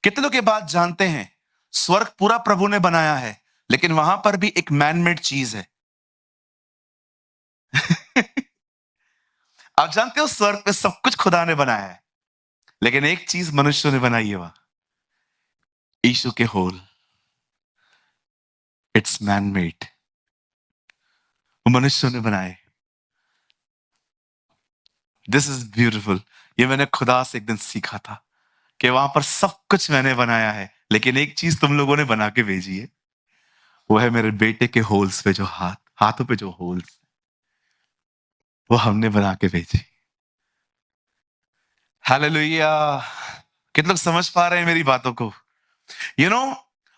कितने लोग ये बात जानते हैं, स्वर्ग पूरा प्रभु ने बनाया है, लेकिन वहां पर भी एक मैनमेड चीज है। आप जानते हो स्वर्ग पे सब कुछ खुदा ने बनाया है, लेकिन एक चीज मनुष्यों ने बनाई है, वहां यीशु के होल। इट्स मैनमेड, वो मनुष्यों ने बनाए। This is beautiful. ये मैंने खुदा से एक दिन सीखा था कि वहां पर सब कुछ मैंने बनाया है, लेकिन एक चीज तुम लोगों ने बना के भेजी है, वो है मेरे बेटे के होल्स पे जो हाथों पे जो होल्स, वो हमने बना के भेजी। हालेलुया। कितने लोग समझ पा रहे हैं मेरी बातों को? यू नो,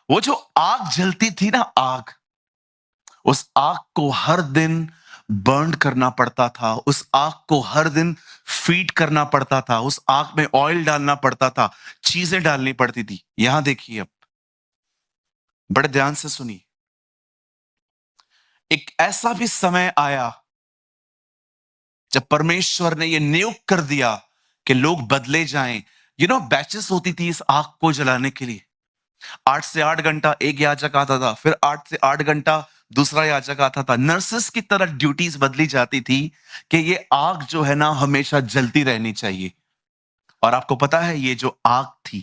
वो जो आग जलती थी ना, आग, उस आग को हर दिन बर्न करना पड़ता था, उस आग को हर दिन फीड करना पड़ता था, उस आग में ऑयल डालना पड़ता था, चीजें डालनी पड़ती थी। यहां देखिए, अब बड़े ध्यान से सुनिए। एक ऐसा भी समय आया जब परमेश्वर ने यह नियुक्त कर दिया कि लोग बदले जाएं। बैचेस होती थी इस आग को जलाने के लिए। 8 से 8 घंटा एक याजक आता था, फिर 8 से 8 घंटा दूसरा याजक आता था। नर्सेस की तरह ड्यूटीज बदली जाती थी कि ये आग जो है ना हमेशा जलती रहनी चाहिए। और आपको पता है, ये जो आग थी,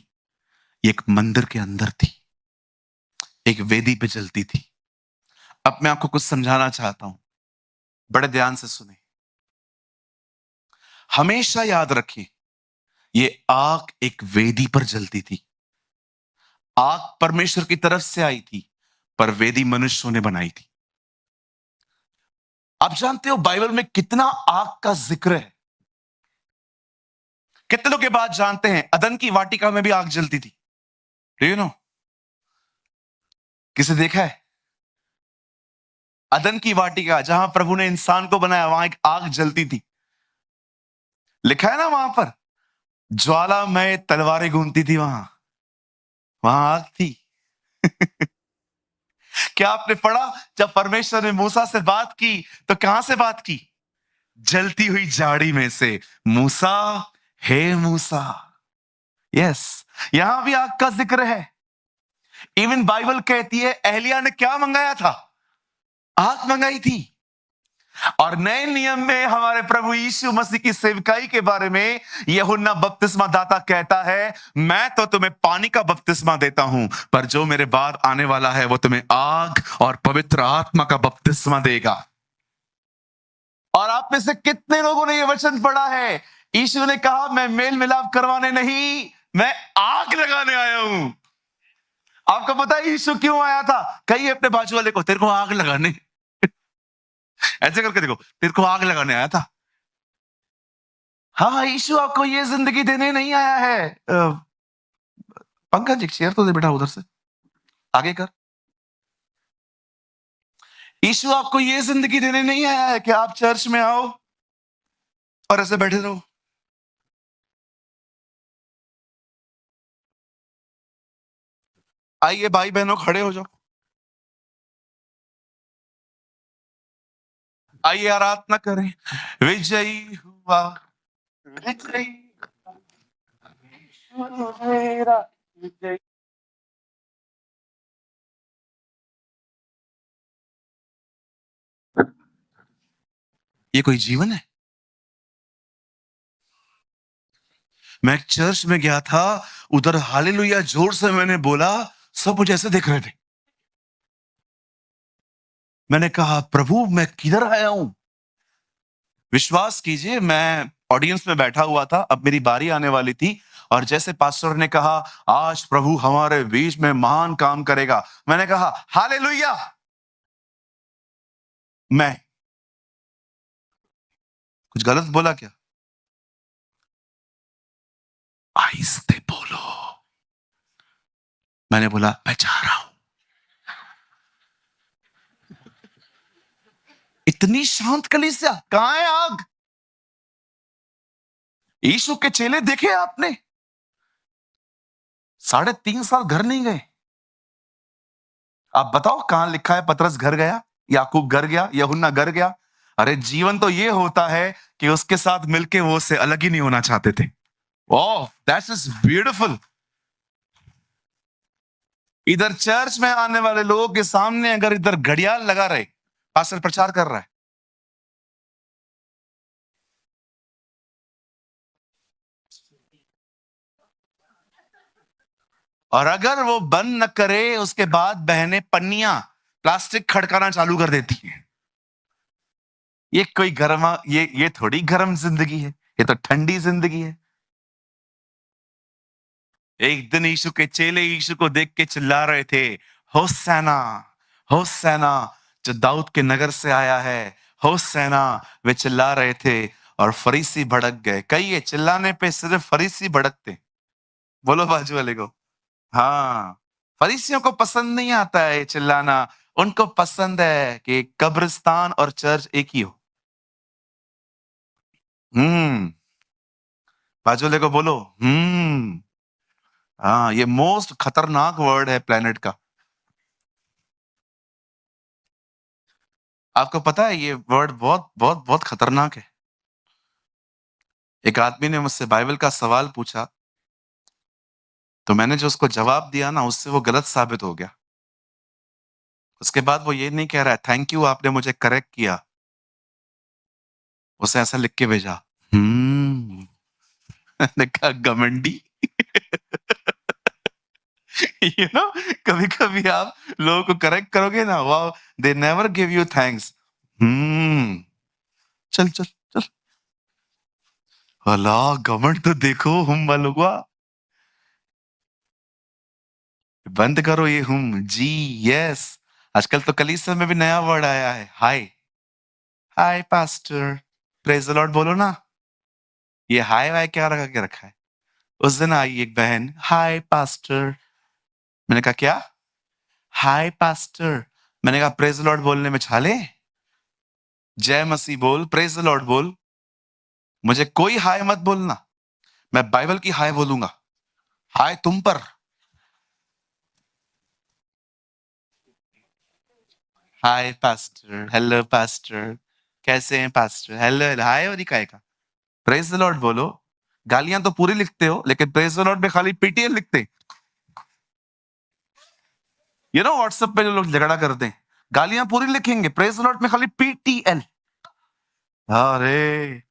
ये एक मंदिर के अंदर थी, एक वेदी पे जलती थी। अब मैं आपको कुछ समझाना चाहता हूं, बड़े ध्यान से सुने। हमेशा याद रखें, ये आग एक वेदी पर जलती थी। आग परमेश्वर की तरफ से आई थी, पर वेदी मनुष्यों ने बनाई थी। आप जानते हो बाइबल में कितना आग का जिक्र है? कितने लोग ये बात जानते हैं, अदन की वाटिका में भी आग जलती थी? Do you know? किसे देखा है? अदन की वाटिका, जहां प्रभु ने इंसान को बनाया, वहां एक आग जलती थी। लिखा है ना वहां पर, ज्वालामय तलवारें घूमती थी वहां, वहां आग थी। क्या आपने पढ़ा, जब परमेश्वर ने मूसा से बात की तो कहां से बात की? जलती हुई झाड़ी में से, मूसा, हे मूसा। यस, यहां भी आग का जिक्र है। इवन बाइबल कहती है, एलिया ने क्या मंगाया था? आग मंगाई थी। और नए नियम में हमारे प्रभु यीशु मसीह की सेवकाई के बारे में यूहन्ना बपतिस्मा दाता कहता है, मैं तो तुम्हें पानी का बपतिस्मा देता हूं, पर जो मेरे बाद आने वाला है वो तुम्हें आग और पवित्र आत्मा का बपतिस्मा देगा। और आप में से कितने लोगों ने यह वचन पढ़ा है? यीशु ने कहा, मैं मेल मिलाप करवाने नहीं, मैं आग लगाने आया हूं। आपको पता है यीशु क्यों आया था? कहिए अपने बाजू वाले को, तेरे को आग लगाने, ऐसे करके देखो, तेरे को आग लगाने आया था। हाँ, यीशु आपको ये जिंदगी देने नहीं आया है। पंकज, एक शेयर तो दे बेटा उधर से, आगे कर। यीशु आपको ये जिंदगी देने नहीं आया है कि आप चर्च में आओ और ऐसे बैठे रहो। आइए भाई बहनों, खड़े हो जाओ। आइए आराधना करें। विजयी हुआ, विजयी मेरा, विजयी। ये कोई जीवन है? मैं एक चर्च में गया था, उधर हालेलुया जोर से मैंने बोला, सब मुझे ऐसे देख रहे थे। मैंने कहा, प्रभु मैं किधर आया हूं? विश्वास कीजिए, मैं ऑडियंस में बैठा हुआ था, अब मेरी बारी आने वाली थी, और जैसे पास्टर ने कहा, आज प्रभु हमारे बीच में महान काम करेगा, मैंने कहा हालेलुया। मैं कुछ गलत बोला क्या? आहिस्ते बोलो। मैंने बोला, मैं जा रहा हूं। इतनी शांत कलीसिया, कहां है आग? यीशु के चेले देखे आपने? 3.5 साल घर नहीं गए। आप बताओ कहां लिखा है पतरस घर गया, याकूब घर गया, यूहन्ना घर गया? अरे जीवन तो ये होता है कि उसके साथ मिलके वो उससे अलग ही नहीं होना चाहते थे। ओह, दैट इज ब्यूटीफुल। इधर चर्च में आने वाले लोगों के सामने अगर इधर घड़ियाल लगा रहे, पास्टर प्रचार कर रहा है, और अगर वो बंद न करे, उसके बाद बहनें पन्नियां प्लास्टिक खड़काना चालू कर देती हैं। ये कोई गर्मा, ये थोड़ी गर्म जिंदगी है, ये तो ठंडी जिंदगी है। एक दिन यीशु के चेले यीशु को देख के चिल्ला रहे थे, होसैना, होसैना, जो दाऊद के नगर से आया है, होसैना। वे चिल्ला रहे थे और फरीसी भड़क गए। कई ये चिल्लाने पे सिर्फ फरीसी भड़कते। बोलो बाजू वाले को। हाँ, फरीसियों को पसंद नहीं आता है ये चिल्लाना। उनको पसंद है कि कब्रिस्तान और चर्च एक ही हो। हम्म, बाजू वाले को बोलो। हाँ, ये मोस्ट खतरनाक वर्ड है प्लेनेट का। आपको पता है ये वर्ड बहुत बहुत बहुत खतरनाक है। एक आदमी ने मुझसे बाइबल का सवाल पूछा, तो मैंने जो उसको जवाब दिया ना, उससे वो गलत साबित हो गया। उसके बाद वो ये नहीं कह रहा है थैंक यू आपने मुझे करेक्ट किया, उसे ऐसा लिख के भेजा, मैंने कहा घमंडी। यू नो, कभी कभी आप लोगों को करेक्ट करोगे ना, wow, they never give you thanks. चल चल चल, अल्लाह घमंड तो देखो हम वालों का। बंद करो ये जी। यस, आजकल तो कलीसिया में भी नया वर्ड आया है, हाय। हाय पास्टर, प्रेज द लॉर्ड बोलो ना। ये हाय वाय क्या लगा के रखा है। उस दिन आई एक बहन, हाय पास्टर। मैंने कहा क्या? हाय पास्टर। मैंने कहा प्रेज द लॉर्ड बोलने में छाले, जय मसीह बोल, प्रेज द लॉर्ड बोल। मुझे कोई हाय मत बोलना, मैं बाइबल की हाय बोलूंगा। हाय तुम पर। हाय पास्टर, हेलो पास्टर, कैसे हैं पास्टर, हेलो हाय और काय का। प्रेज द लॉर्ड बोलो। गालियां तो पूरी लिखते हो, लेकिन प्रेज द लॉर्ड में खाली पीटीएल लिखते। यू नो व्हाट्सएप पे जो लोग झगड़ा करते हैं, गालियां पूरी लिखेंगे, प्रेज द लॉर्ड में खाली पीटीएल। अरे,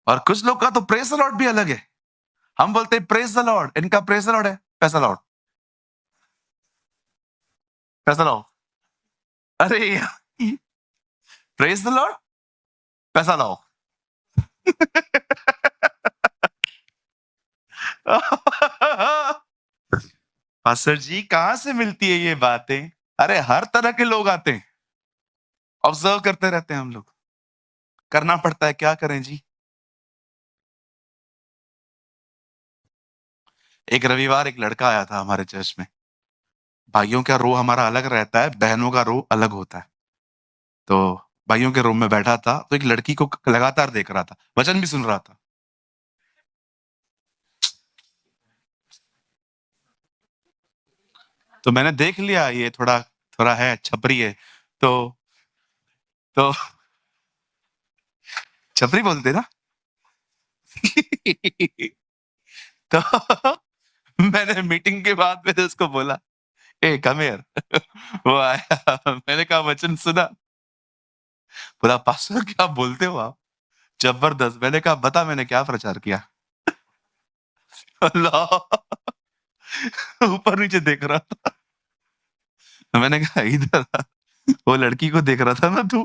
और कुछ लोग का तो प्रेज द लॉर्ड भी अलग है। हम बोलते हैं प्रेज द लॉर्ड, इनका प्रेज द लॉर्ड है पैसा लॉर्ड, पैसा लॉर्ड। अरे, प्रेज द लॉर्ड, पैसा लाओ। पास्टर जी कहां से मिलती है ये बातें? अरे हर तरह के लोग आते हैं, ऑब्जर्व करते रहते हैं हम लोग, करना पड़ता है, क्या करें जी। एक रविवार एक लड़का आया था हमारे चर्च में। भाइयों का रो हमारा अलग रहता है, बहनों का रो अलग होता है। तो भाइयों के रूम में बैठा था, तो एक लड़की को लगातार देख रहा था, वचन भी सुन रहा था। तो मैंने देख लिया ये थोड़ा थोड़ा है, छपरी है। तो तो छपरी बोलते ना। तो मैंने मीटिंग के बाद मैंने उसको बोला, ए कम हियर। वो आया, मैंने कहा वचन सुना। बोला पास्टर क्या बोलते हो आप, जबरदस्त। मैंने कहा बता मैंने क्या प्रचार किया। अल्लाह, ऊपर नीचे देख रहा था। मैंने कहा इधर आ। वो लड़की को देख रहा था ना तू,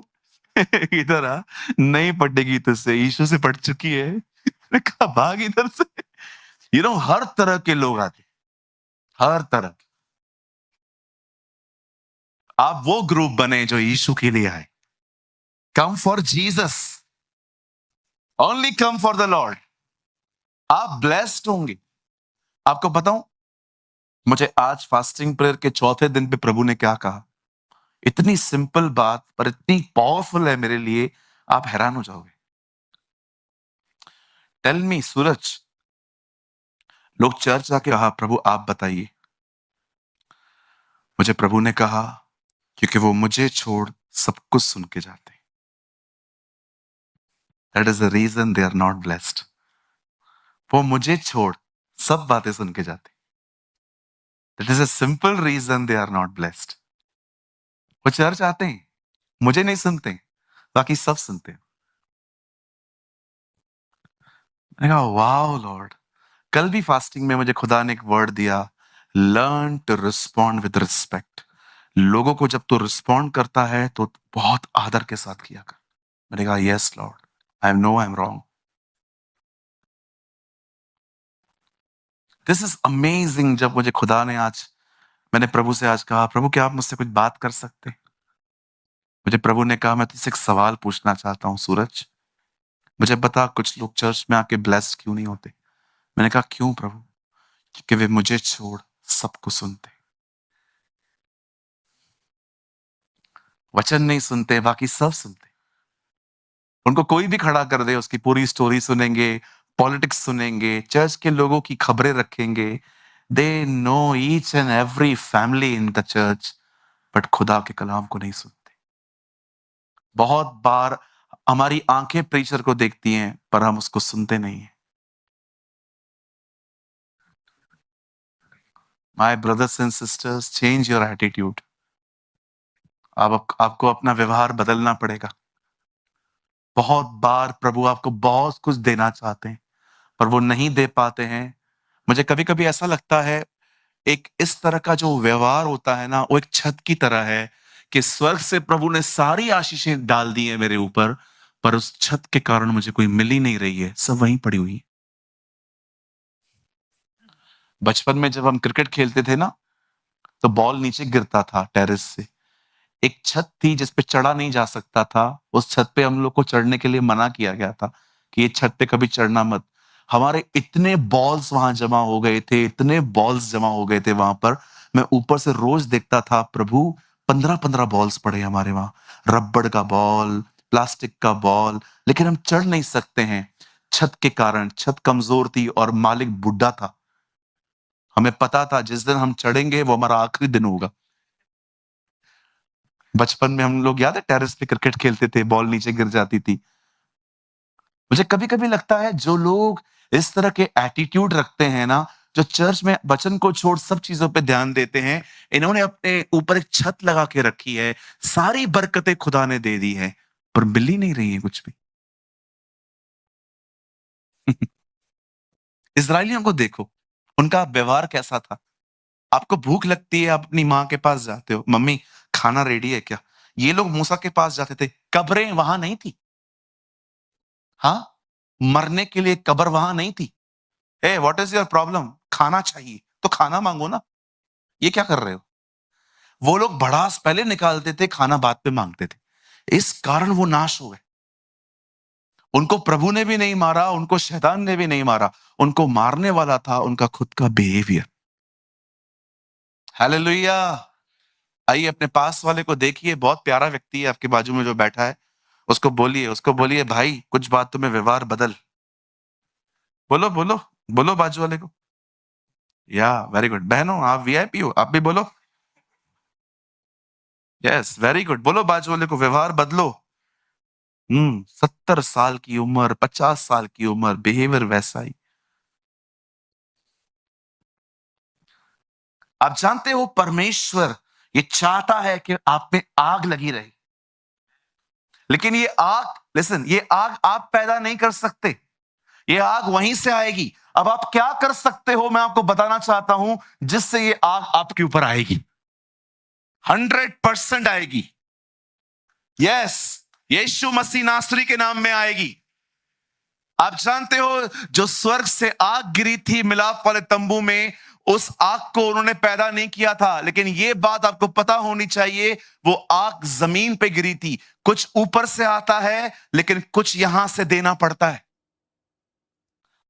इधर आ, नहीं पटेगी तुझसे, यीशु से पट चुकी है। मैंने कहा भाग इधर से। यू नो, हर तरह के लोग आते, हर तरह। आप वो ग्रुप बने जो यीशु के लिए आए। Come for Jesus, only come for the Lord. आप ब्लेस्ड होंगे। आपको बताऊं, मुझे आज फास्टिंग प्रेयर के चौथे दिन पे प्रभु ने क्या कहा। इतनी सिंपल बात पर इतनी पावरफुल है मेरे लिए, आप हैरान हो जाओगे। टेल मी सूरज, लोग चर्च जाके कहा प्रभु आप बताइए। मुझे प्रभु ने कहा क्योंकि वो मुझे छोड़ सब कुछ सुन के जाते। That is the reason they are not blessed. वो मुझे छोड़ सब बातें सुन के जाते। That is a simple reason they are not blessed. वो चर्च आते हैं, मुझे नहीं सुनते, बाकी सब सुनते हैं। मैंने कहा वाओ लॉर्ड। कल भी फास्टिंग में मुझे खुदा ने एक वर्ड दिया, learn to respond with respect. लोगों को जब तू रिस्पॉन्ड करता है तो बहुत आदर के साथ किया कर। मैंने कहा yes Lord, I am wrong. This is amazing. जब मुझे खुदा ने आज, मैंने प्रभु से आज कहा, प्रभु क्या आप मुझसे कुछ बात कर सकते हैं? मुझे प्रभु ने कहा मैं तुझसे एक सवाल पूछना चाहता हूँ सूरज, मुझे बता कुछ लोग चर्च में आके ब्लेस्ड क्यों नहीं होते? मैंने कहा क्यों प्रभु? क्योंकि वे मुझे छोड़ सबको सुनते, वचन नहीं सुनते, बाकी सब सुनते। उनको कोई भी खड़ा कर दे, उसकी पूरी स्टोरी सुनेंगे, पॉलिटिक्स सुनेंगे, चर्च के लोगों की खबरें रखेंगे। They know each and every family in the church, but खुदा के कलाम को नहीं सुनते। बहुत बार हमारी आंखें प्रीचर को देखती हैं, पर हम उसको सुनते नहीं हैं। My brothers and sisters, change your attitude. आपको अपना व्यवहार बदलना पड़ेगा। बहुत बार प्रभु आपको बहुत कुछ देना चाहते हैं, पर वो नहीं दे पाते हैं। मुझे कभी-कभी ऐसा लगता है, एक इस तरह का जो व्यवहार होता है ना, वो एक छत की तरह है कि स्वर्ग से प्रभु ने सारी आशीषें डाल दी है मेरे ऊपर, पर उस छत के कारण मुझे कोई मिल ही नहीं रही है, सब वहीं पड़ी हुई है। बचपन में जब हम क्रिकेट खेलते थे ना, तो बॉल नीचे गिरता था टेरेस से। एक छत थी जिस पे चढ़ा नहीं जा सकता था। उस छत पे हम लोग को चढ़ने के लिए मना किया गया था कि ये छत पे कभी चढ़ना मत। हमारे इतने बॉल्स वहां जमा हो गए थे, इतने बॉल्स जमा हो गए थे वहां पर। मैं ऊपर से रोज देखता था, प्रभु 15-15 बॉल्स पड़े हमारे वहां, रबड़ का बॉल, प्लास्टिक का बॉल, लेकिन हम चढ़ नहीं सकते हैं छत के कारण। छत कमजोर थी और मालिक बुढ़ा था। हमें पता था जिस दिन हम चढ़ेंगे वो हमारा आखिरी दिन होगा। बचपन में हम लोग याद है टेरेस पे क्रिकेट खेलते थे, बॉल नीचे गिर जाती थी। मुझे कभी-कभी लगता है जो लोग इस तरह के एटीट्यूड रखते हैं ना, जो चर्च में वचन को छोड़ सब चीज़ों पे ध्यान देते हैं, इन्होंने अपने ऊपर एक छत लगा के रखी है, सारी बरकतें खुदा ने दे दी हैं, पर मिल ही नहीं रही है कुछ भी। इस्राएलियों को देखो, उनका व्यवहार कैसा था? आपको भूख लगती है, आप अपनी माँ के पास जाते हो, मम्मी खाना रेडी है क्या? ये लोग मूसा के पास जाते थे, कब्रें वहां नहीं थी। हाँ, मरने के लिए कब्र वहां नहीं थी। "Hey what is your problem?" खाना चाहिए, तो खाना माँगो ना। ये क्या कर रहे हो? वो लोग भड़ास पहले निकालते थे, खाना बाद में माँगते थे। इस कारण वो नाश हो गए। उनको प्रभु ने भी नहीं मारा, उनको शैतान ने भी नहीं मारा। उनको मारने वाला था उनका खुद का बिहेवियर। हालेलुया! आइए अपने पास वाले को देखिए, बहुत प्यारा व्यक्ति है आपके बाजू में जो बैठा है। उसको बोलिए भाई कुछ बातों में व्यवहार बदल। बोलो, बोलो, बोलो बाजू वाले को। या वेरी गुड। बहनों आप वीआईपी हो, आप भी बोलो। Yes, very good. बोलो बाजू वाले को व्यवहार बदलो। 70 साल की उम्र, 50 साल की उम्र, बिहेवियर वैसा ही। आप जानते हो परमेश्वर ये चाहता है कि आप में आग लगी रहे। लेकिन ये आग, लिसन, ये आग आप पैदा नहीं कर सकते। ये आग वहीं से आएगी। अब आप क्या कर सकते हो मैं आपको बताना चाहता हूं, जिससे ये आग आपके ऊपर आएगी। 100% आएगी। यस, यीशु मसीह नासरी के नाम में आएगी। आप जानते हो जो स्वर्ग से आग गिरी थी मिलाप वाले तंबू में, उस आग को उन्होंने पैदा नहीं किया था। लेकिन ये बात आपको पता होनी चाहिए, वो आग जमीन पे गिरी थी। कुछ ऊपर से आता है, लेकिन कुछ यहां से देना पड़ता है।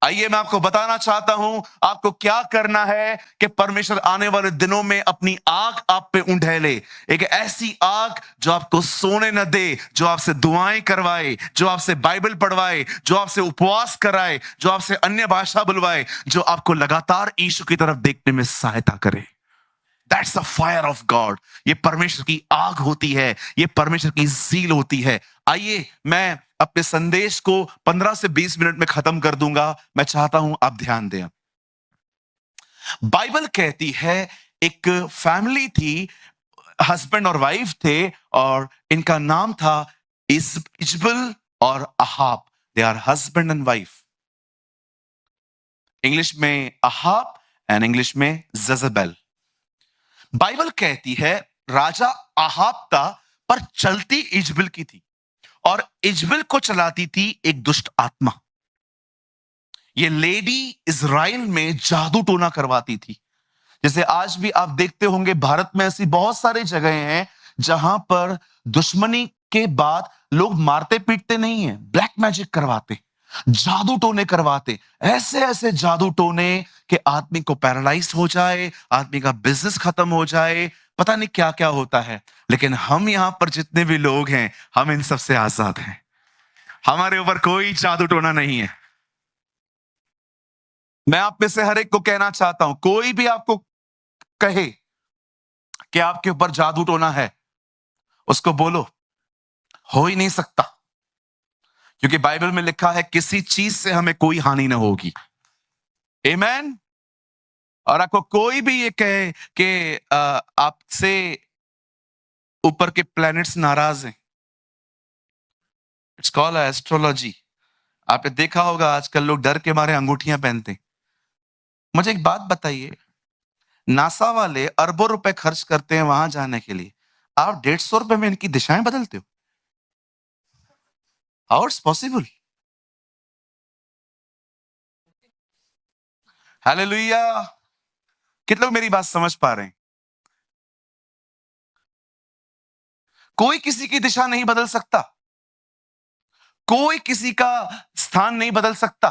आइए मैं आपको बताना चाहता हूं आपको क्या करना है कि परमेश्वर आने वाले दिनों में अपनी आग आप पे उंडेले। एक ऐसी आग जो आपको सोने न दे, जो आपसे दुआएं करवाए, जो आपसे बाइबल पढ़वाए, जो आपसे उपवास कराए, जो आपसे अन्य भाषा बुलवाए, जो आपको लगातार यीशु की तरफ देखने में सहायता करे। That's the fire of God. ये परमेश्वर की आग होती है, ये परमेश्वर की ज़ील होती है। आइए मैं अपने संदेश को 15 से 20 मिनट में खत्म कर दूंगा। मैं चाहता हूं आप ध्यान दें। बाइबल कहती है एक फैमिली थी, हस्बैंड और वाइफ थे, और इनका नाम था इजबल और Ahab. They are husband and wife. English में अहाब एंड इंग्लिश में जजबेल। बाइबल कहती है राजा अहाब था, पर चलती इजबल की थी, और इजबल को चलाती थी एक दुष्ट आत्मा। ये लेडी इजराइल में जादू टोना करवाती थी। जैसे आज भी आप देखते होंगे भारत में ऐसी बहुत सारी जगह हैं जहां पर दुश्मनी के बाद लोग मारते पीटते नहीं है, ब्लैक मैजिक करवाते, जादू टोने करवाते, ऐसे ऐसे जादू टोने कि आदमी को पैरालाइज हो जाए, आदमी का बिजनेस खत्म हो जाए, पता नहीं क्या क्या होता है। लेकिन हम यहां पर जितने भी लोग हैं, हम इन सब से आजाद हैं। हमारे ऊपर कोई जादू टोना नहीं है। मैं आप में से हर एक को कहना चाहता हूं, कोई भी आपको कहे कि आपके ऊपर जादू टोना है, उसको बोलो हो ही नहीं सकता, क्योंकि बाइबल में लिखा है किसी चीज से हमें कोई हानि ना होगी। आमेन। और आपको कोई भी ये कहे कि आपसे ऊपर के प्लैनेट्स नाराज हैं, इट्स कॉल्ड एस्ट्रोलॉजी। आपने देखा होगा आजकल लोग डर के मारे अंगूठियां पहनते हैं। मुझे एक बात बताइए, नासा वाले अरबों रुपए खर्च करते हैं वहां जाने के लिए, आप 150 रुपए में इनकी दिशाएं बदलते हो? How it's possible? हालेलुया। कितने लोग मेरी बात समझ पा रहे हैं? कोई किसी की दिशा नहीं बदल सकता, कोई किसी का स्थान नहीं बदल सकता।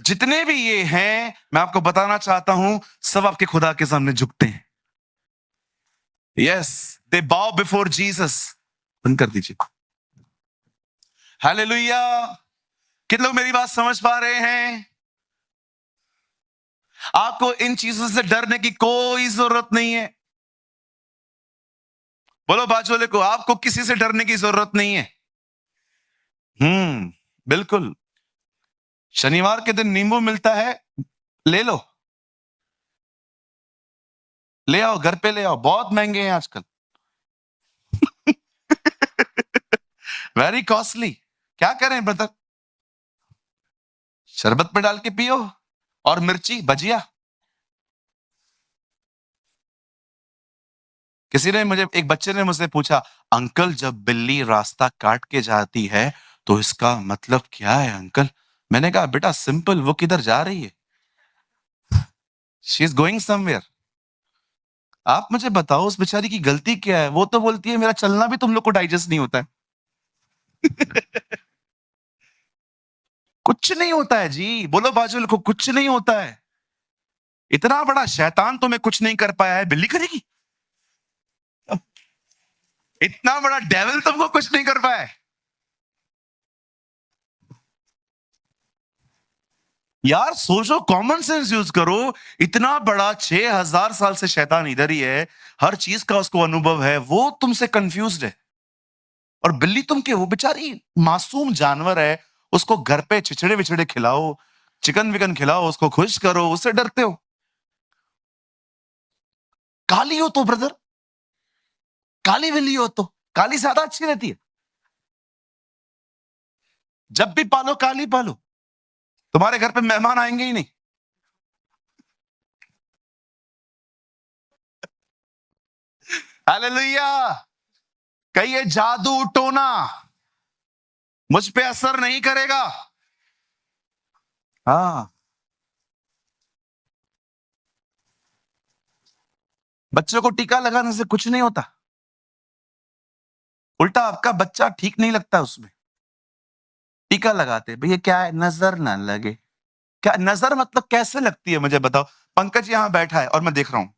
जितने भी ये हैं, मैं आपको बताना चाहता हूं, सब आपके खुदा के सामने झुकते हैं। यस, दे बाउ बिफोर जीसस। बंद कर दीजिए। हालेलुया। कितने लोग मेरी बात समझ पा रहे हैं? आपको इन चीजों से डरने की कोई जरूरत नहीं है। बोलो बाजू वाले को, आपको किसी से डरने की जरूरत नहीं है। बिल्कुल। शनिवार के दिन नींबू मिलता है, ले लो, ले आओ, घर पे ले आओ, बहुत महंगे हैं आजकल। Very costly. क्या करें ब्रदर? शरबत में डाल के पियो, और मिर्ची भजिया। एक बच्चे ने मुझसे पूछा, अंकल जब बिल्ली रास्ता काट के जाती है तो इसका मतलब क्या है अंकल? मैंने कहा बेटा सिंपल, वो किधर जा रही है? She is going somewhere. आप मुझे बताओ उस बेचारी की गलती क्या है? वो तो बोलती है मेरा चलना भी तुम लोग को डाइजेस्ट नहीं होता है। कुछ नहीं होता है जी, बोलो बाजू को, कुछ नहीं होता है। इतना बड़ा शैतान तुम्हें कुछ नहीं कर पाया है, बिल्ली करेगी? इतना बड़ा डेविल तुमको कुछ नहीं कर पाया है। यार सोचो, कॉमन सेंस यूज करो। इतना बड़ा 6000 साल से शैतान इधर ही है, हर चीज का उसको अनुभव है, वो तुमसे कंफ्यूज्ड है। और बिल्ली तुम के, वो बेचारी मासूम जानवर है, उसको घर पे छिछड़े विछड़े खिलाओ, चिकन विकन खिलाओ, उसको खुश करो, उससे डरते हो? काली हो तो ब्रदर, काली बिल्ली हो तो काली ज्यादा अच्छी रहती है। जब भी पालो काली पालो, तुम्हारे घर पे मेहमान आएंगे ही नहीं। हालेलुया। कहिए जादू टोना मुझ पे असर नहीं करेगा। हाँ, बच्चों को टीका लगाने से कुछ नहीं होता, उल्टा आपका बच्चा ठीक नहीं लगता उसमें। टीका लगाते भैया, क्या है, नजर ना लगे। क्या नजर मतलब कैसे लगती है मुझे बताओ? पंकज यहां बैठा है और मैं देख रहा हूं,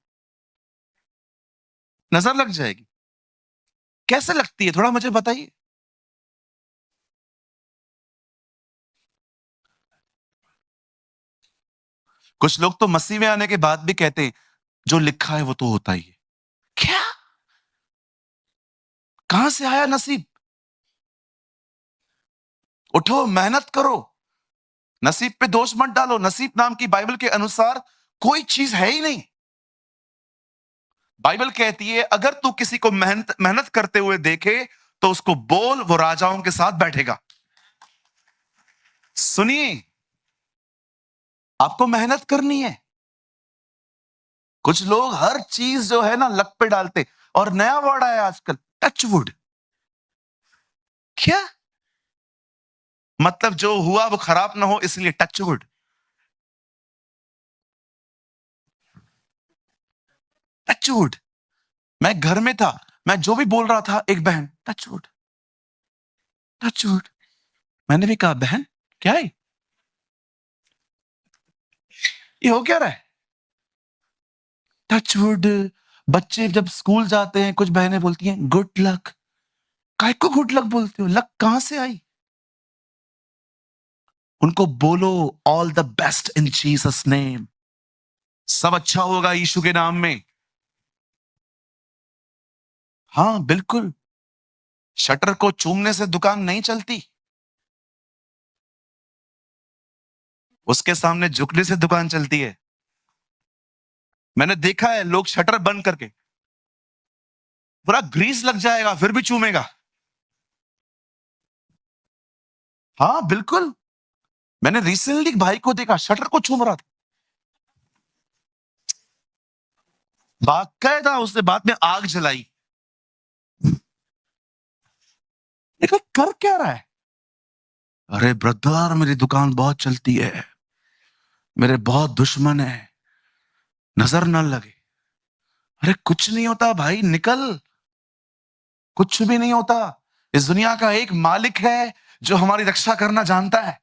नजर लग जाएगी? कैसे लगती है, थोड़ा मुझे बताइए। कुछ लोग तो मसीह में आने के बाद भी कहते हैं जो लिखा है वो तो होता ही है। क्या? कहां से आया नसीब? उठो, मेहनत करो, नसीब पे दोष मत डालो। नसीब नाम की बाइबल के अनुसार कोई चीज है ही नहीं। बाइबल कहती है अगर तू किसी को मेहनत मेहनत करते हुए देखे तो उसको बोल वो राजाओं के साथ बैठेगा। सुनिए, आपको मेहनत करनी है। कुछ लोग हर चीज जो है ना लक पे डालते, और नया वर्ड आया आजकल, टचवुड। क्या मतलब? जो हुआ वो खराब ना हो इसलिए टचवुड। टचवुड। मैं घर में था, मैं जो भी बोल रहा था, एक बहन टचवुड टचवुड। मैंने भी कहा बहन क्या है ये, हो क्या रहा है? टचवुड। बच्चे जब स्कूल जाते हैं कुछ बहनें बोलती हैं गुड लक। काय को गुड लक बोलते हो? लक कहां से आई? उनको बोलो all the best in Jesus name. सब अच्छा होगा यीशु के नाम में। हाँ बिल्कुल। शटर को चूमने से दुकान नहीं चलती, उसके सामने झुकने से दुकान चलती है। मैंने देखा है लोग शटर बंद करके, पूरा ग्रीस लग जाएगा फिर भी चूमेगा। हाँ बिल्कुल। मैंने रिसेंटली एक भाई को देखा शटर को चूम रहा था, बाकायदा उसने बाद में आग जलाई। देखो कर क्या रहा है? अरे ब्रदर मेरी दुकान बहुत चलती है, मेरे बहुत दुश्मन है, नजर न लगे। अरे कुछ नहीं होता भाई, निकल। कुछ भी नहीं होता। इस दुनिया का एक मालिक है जो हमारी रक्षा करना जानता है।